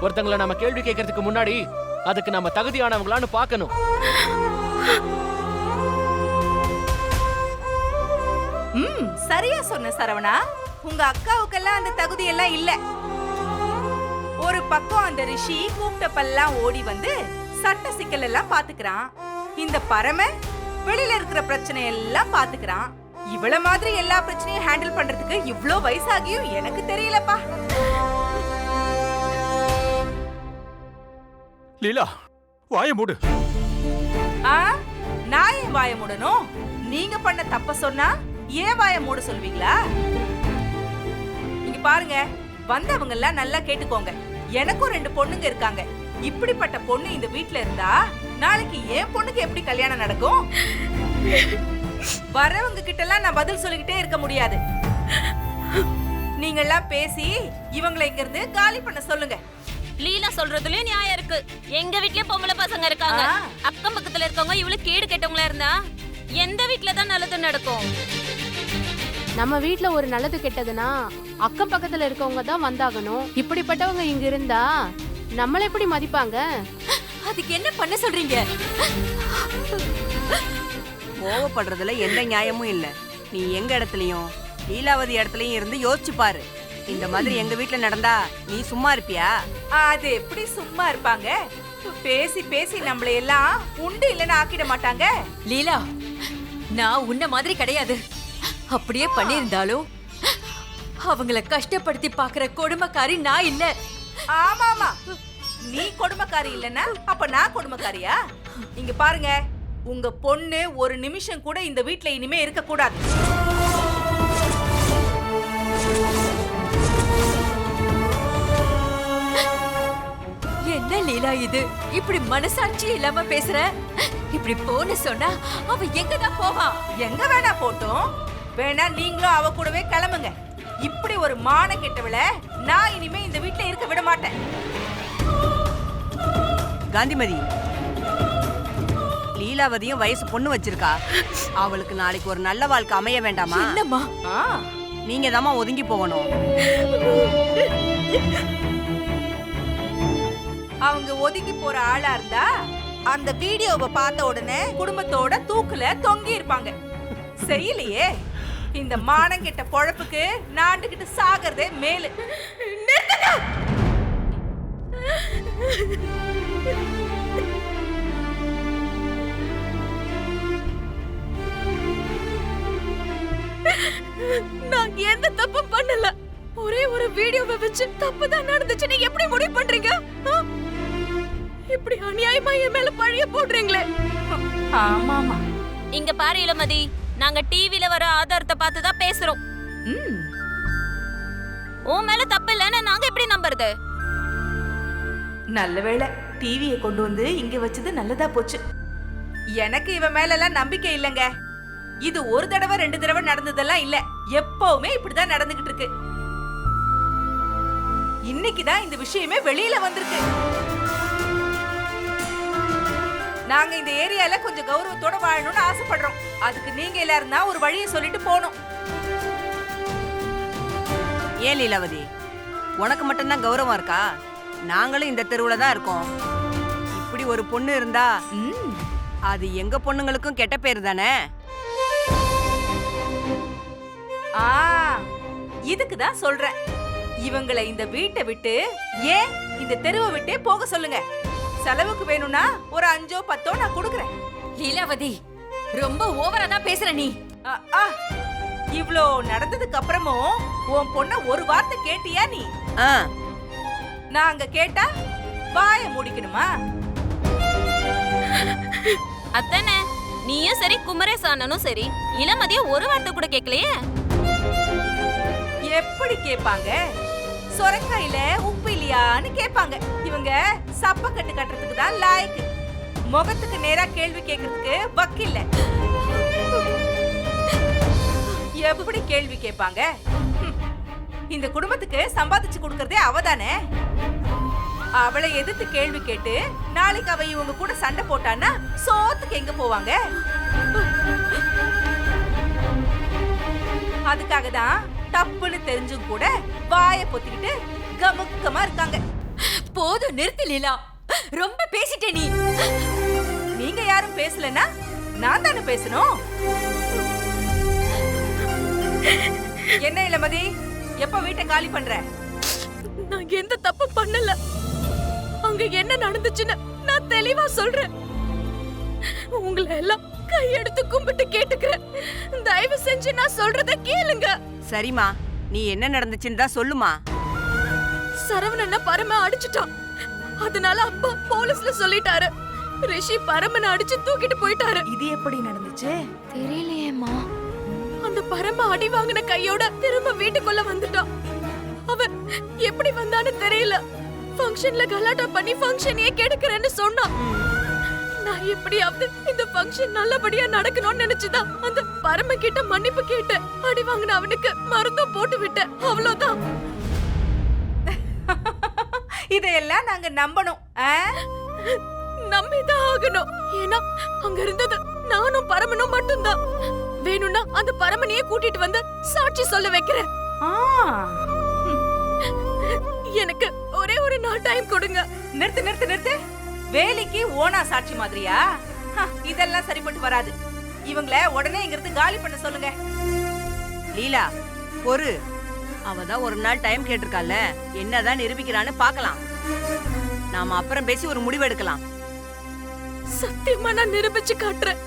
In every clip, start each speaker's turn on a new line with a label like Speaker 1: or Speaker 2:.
Speaker 1: ஒருத்தங்கள நம்ம கேள்வி கேட்கறதுக்கு முன்னாடி அதுக்கு நம்ம தகுதியானவங்களான்னு பார்க்கணும்.
Speaker 2: சரியா சொன்ன சரவணா. உங்க அக்காவுக்கெல்லாம் அந்த தகுதி எல்லாம் இல்ல. ஒரு பக்கம் அந்த ரிஷி கூப்பிட்டப்பெல்லாம் ஓடி வந்து சட்ட சிக்கல் எல்லாம் பாத்துக்கிறான். இந்த பரம வெளியில இருக்கிற பிரச்சனை எல்லாம் பாத்துக்கிறான். இவள மாதிரி எல்லா பிரச்சனையும் ஹேண்டில் பண்றதுக்கு இவ்ளோ வயசாகியும் எனக்கு தெரியலப்பா.
Speaker 3: லீலா, வாய மூடு.
Speaker 2: நான் ஏன் வாய மூடணும்? நீங்க பண்ண தப்ப சொன்னா ஏன் வாய மூட சொல்வீங்களா? இங்க பாருங்க, வந்தவங்க எல்லாம் நல்லா கேட்டுக்கோங்க. எனக்கும் 2 பொண்ணுங்க இருக்காங்க. இப்படிப்பட்ட பொண்ணு இந்த வீட்ல இருந்தா நாளைக்கு என் பொண்ணுக்கு எப்படி கல்யாணம் நடக்கும்? வரவங்க கிட்ட எல்லாம் நான் பதில் சொல்லிக்கிட்டே இருக்க முடியாது. நீங்க எல்லாம் பேசி இவங்களை இங்க இருந்து காலி பண்ண சொல்லுங்க.
Speaker 4: லீலா சொல்றதுலயும் நியாயம் இருக்கு. எங்க வீட்லயே பொம்பளை பசங்க இருக்காங்க. அக்கம் பக்கத்துல இருக்கவங்க இவ்வளவு கேடு கெட்டவங்களா இருந்தா எந்த வீட்ல தான் நல்லது நடக்கும்?
Speaker 5: நம்ம வீட்ல ஒரு நல்லது கெட்டதுன்னா அக்கம் பக்கத்துல இருக்கவங்க தான் வந்தாகணும். இப்படிப்பட்டவங்க இங்க இருந்தா நம்மள எப்படி மதிப்பாங்க?
Speaker 4: அதுக்கு என்ன பண்ண சொல்றீங்க?
Speaker 6: கோவப்படுறதுல எந்த நியாயமும் இல்ல. நீ எங்க இடத்துலயும் லீலாவதி இடத்துலயும் இருந்து யோசிச்சு பாரு. இந்த மாதிரி எங்க வீட்ல நடந்தா நீ சும்மா இருப்பியா?
Speaker 2: அது எப்படி சும்மா இருப்பாங்க? பேசி பேசி நம்மள எல்லாம் உண்டு இல்லன்னு ஆக்கிட மாட்டாங்க.
Speaker 7: லீலா, நான் உன்ன மாதிரி கிடையாது. அப்படியே பண்ணிருந்தாலும் அவங்கள கஷ்டப்படுத்தி பாக்குற கொடுமைக்காரி நான் இல்ல.
Speaker 2: ஆமாமா, நீ கொடுமைக்காரி இல்லன்னா அப்ப நான் கொடுமைக்காரியா? இங்க பாருங்க, உங்க பொண்ணு ஒரு நிமிஷம் கூட இந்த வீட்ல இனிமே இருக்க கூடாது.
Speaker 7: என்ன லீலா இது? இப்படி மனசாட்சி இல்லாம பேசுற? இப்படி போன்னு சொன்னா அவ எங்கதான் போவா?
Speaker 2: எங்க வேணா போட்டும். வேணா நீங்களும் அவ கூடவே கிளம்புங்க. இப்படி ஒரு மான கெட்டவள நான் இனிமே இந்த வீட்ல இருக்க விட மாட்டேன்.
Speaker 6: காந்திமதி, லீலாவதியும் வயசு பொண்ணு வச்சிருக்கா. அவளுக்கு நாளைக்கு ஒரு நல்ல வாழ்க்கை அமைய வேண்டாமா?
Speaker 7: என்னம்மா?
Speaker 6: நீங்க தாமா ஒதுங்கி போகணும்.
Speaker 2: அவங்க ஒதுங்கி போற ஆளா இருந்தா அந்த வீடியோவை பார்த்த உடனே குடும்பத்தோட தூக்குல தொங்கி இருப்பாங்க. செய்யலையே. இந்த மானம் கெட்ட பொழப்புக்கு நாண்டுகிட்டு சாகிறதே மேலு.
Speaker 4: நான் எந்த தப்பும் பண்ணல. ஒரே ஒரு வீடியோவை வச்சு தப்பு தான் நடந்துச்சு நீ எப்படி முடிவு பண்றீங்க? இப்படி அநியாயமா என் மேல பழிய போடுறீங்களே.
Speaker 2: ஆமாமா,
Speaker 4: இங்க பாரு இளமதி, நாங்க டிவில வர ஆதாரத்தை பார்த்து தான் பேசுறோம். உன் மேல தப்பு இல்லன்னு நாங்க எப்படி நம்புறது?
Speaker 2: நல்ல வேளை டிவியை கொண்டு வந்து இங்க வச்சது நல்லதா போச்சு. எனக்கு இவன் மேல எல்லாம் நம்பிக்கை இல்லங்க. இது ஒரு தடவை 2 தடவை நடந்ததெல்லாம் இல்ல, எப்பவுமே இப்படிதான் நடந்துகிட்டு இருக்கு. இன்னைக்குதான் இந்த விஷயமே வெளியில வந்திருக்கு. நாங்க இந்த ஏரியால கொஞ்சம் கௌரவத்தோட வாழணும்னு ஆசைப்படுறோம். அதுக்கு நீங்க எல்லாரும் தான் ஒரு வழியை சொல்லிட்டு போகணும்.
Speaker 6: ஏன் லீலாவதி, உனக்கு மட்டும்தான் கௌரவம் இருக்கா? நாங்களும் இந்த தெருவுல தான் இருக்கோம். இப்படி ஒரு பொண்ணு இருந்தா அது எங்க பொண்ணுங்களுக்கும் கெட்ட பேரு தானே.
Speaker 2: இதுக்கு தான் சொல்றேன், இவங்களை இந்த வீட்டை விட்டு ஏன் இந்த தெருவை விட்டே போக சொல்லுங்க. செலவுக்கு வேணும்னா ஒரு 5ஓ 10ஓ நான் கொடுக்கறேன்.
Speaker 7: லீலாவதி, ரொம்ப ஓவரா தான் பேசுற நீ.
Speaker 2: இவ்ளோ நடந்ததுக்கு அப்புறமும் உன் பொண்ண ஒரு வார்த்தை கேட்டியா நீ? நாங்க கேட்டா வாய மூடிக்கணுமா?
Speaker 4: அத்தனை நீயும் சரி குமரேச அண்ணனும் சரி இளமதிய ஒரு வார்த்தை கூட கேட்கலையே.
Speaker 2: எப்படி கேட்பாங்க? சொரக்காயில உப்பு இல்லையான்னு கேட்பாங்க. இவங்க சப்ப கட்டு கட்டுறதுக்கு தான் லாய்க்கு. முகத்துக்கு நேரா கேள்வி கேட்கறதுக்கு வக்கில்ல. எப்படி கேள்வி கேட்பாங்க? இந்த குடும்பத்துக்கு சம்பாதிச்சு கொடுக்கறதே அவதானே. அவளை எதிர்த்து கேள்வி கேட்டு நாளைக்கு அவ இவங்க கூட சண்டை போட்டான்னா சோத்துக்கு எங்க போவாங்க? அதுக்காக தான் தப்புன்னு தெரிஞ்சும் கூட வாயை பொத்திக்கிட்டு கமுக்கமா இருக்காங்க.
Speaker 7: போதும் நிறுத்து லீலா, ரொம்ப பேசிட்டே நீ.
Speaker 2: நீங்க யாரும் பேசலன்னா நான் தானே பேசணும். என்ன இளமதி, எப்ப வீட்டை காலி பண்ற?
Speaker 4: நான் எந்த தப்பு பண்ணல. அங்க என்ன நடந்துச்சுன்னு நான் தெளிவா சொல்றேன். உங்களை எல்லாம் கையெடுத்து கும்பிட்டு கேட்டுக்கிறேன். தயவு செஞ்சு நான் சொல்றத கேளுங்க.
Speaker 6: சரிம்மா, நீ என்ன நடந்துச்சுன்னு தான் சொல்லுமா.
Speaker 4: சரவணனை பரம அடிச்சுட்டான். அதனால அப்பா போலீஸ்ல சொல்லிட்டாரு. ரிஷி பரமனை அடிச்சு தூக்கிட்டு போயிட்டாரு.
Speaker 2: இது எப்படி நடந்துச்சு?
Speaker 5: தெரியலையேம்மா.
Speaker 4: அந்த பரம அடி வாங்கின கையோட திரும்ப வீட்டுக்குள்ள வந்துட்டான். அவன் எப்படி வந்தான்னு தெரியல. ஃபங்க்ஷன்ல கலாட்டா பண்ணி ஃபங்க்ஷனையே கெடுக்கிறேன்னு சொன்னான். நான் எப்படியாவது இந்த ஃபங்க்ஷன் நல்லபடியா நடக்கணும்னு நினைச்சுதான் அந்த பரம கிட்ட மன்னிப்பு கேட்டேன். அடி வாங்கின அவனுக்கு மருந்தும் போட்டு விட்டேன். அவ்வளவுதான்.
Speaker 2: இதையெல்லாம் நாங்க நம்பணும்.
Speaker 4: நம்பிதான் ஆகணும். ஏன்னா அங்க இருந்தது நானும் பரமனும் மட்டும்தான். வேணும்னா அந்த பரமனையே கூட்டிட்டு வந்து சாட்சி சொல்ல வைக்கிறேன். எனக்கு ஒரே ஒரு நாள் டைம் கொடுங்க.
Speaker 2: நிறுத்து நிறுத்து நிறுத்து. வேலைக்கு ஓனா சாட்சி மாதிரியா? இதெல்லாம் சரிப்பட்டு வராது. இவங்கள உடனே இங்க இருந்து காலி பண்ண சொல்லுங்க.
Speaker 6: லீலா பொறு, அவதான் ஒரு நாள் டைம் கேட்டிருக்கால, என்னதான் நிரூபிக்கிறான்னு பாக்கலாம். நாம அப்புறம் பேசி ஒரு முடிவு எடுக்கலாம்.
Speaker 4: சத்தியமா நான் நிரூபிச்சு காட்டுறேன்.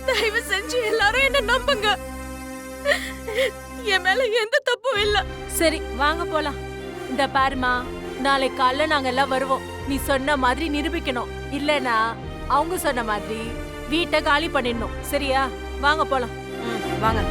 Speaker 4: தயவு செஞ்சு எல்லாரும் என்ன நம்புங்க. என் மேல எந்த தப்பும் இல்ல.
Speaker 8: சரி வாங்க போலாம். இந்த பாருமா, நாளை காலைல நாங்க எல்லாம் வருவோம். நீ சொன்ன மாதிரி நிரூபிக்கணும். இல்லனா அவங்க சொன்ன மாதிரி வீட்டை காலி பண்ணிடணும். சரியா? வாங்க போலாம்.
Speaker 6: வாங்க.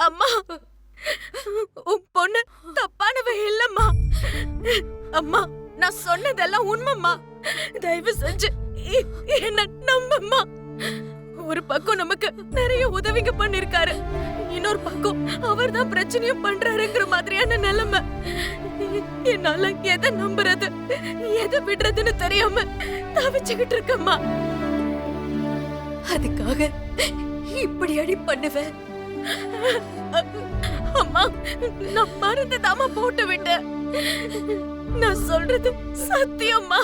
Speaker 4: அம்மா, உன் பொண்ணு தப்பானவ இல்லம்மா. அம்மா, நான் சொன்னதெல்லாம் உண்மைம்மா. தயவு செஞ்சு என்ன நம்பம்மா. ஒரு பக்கம் நமக்கு நிறைய உதவிங்க பண்ணிருக்காரு, இன்னொரு பக்கம் அவர் தான் பிரச்சனையும் பண்றாருங்கிற மாதிரியான நிலைமை. என்னால எதை நம்புறது எதை விடுறதுன்னு தெரியாம தவிச்சுக்கிட்டு இருக்கம்மா.
Speaker 7: அதுக்காக இப்படி அடி பண்ணுவேன்?
Speaker 4: அம்மா, நான் மருந்து தாமா போட்டு விட்டேன். நான் சொல்றது சத்தியம்மா.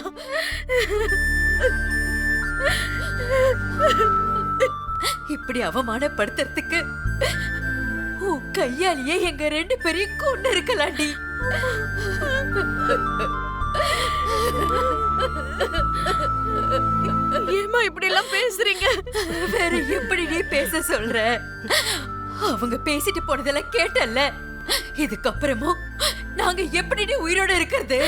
Speaker 7: இப்படி அவமானப்படுத்துறதுக்கு உன் கையாலேயே எங்க 2 பேரையும் கொண்டு இருக்கலாண்டி.
Speaker 4: ஏமா இப்படி எல்லாம் பேசுறீங்க?
Speaker 7: வேற எப்படி நீ பேச சொல்ற? அவங்க பேசிட்டு போனதெல்லாம் கேட்டல்ல. இதுக்கப்புறமும் நாங்க எப்படி உயிரோட இருக்கிறது?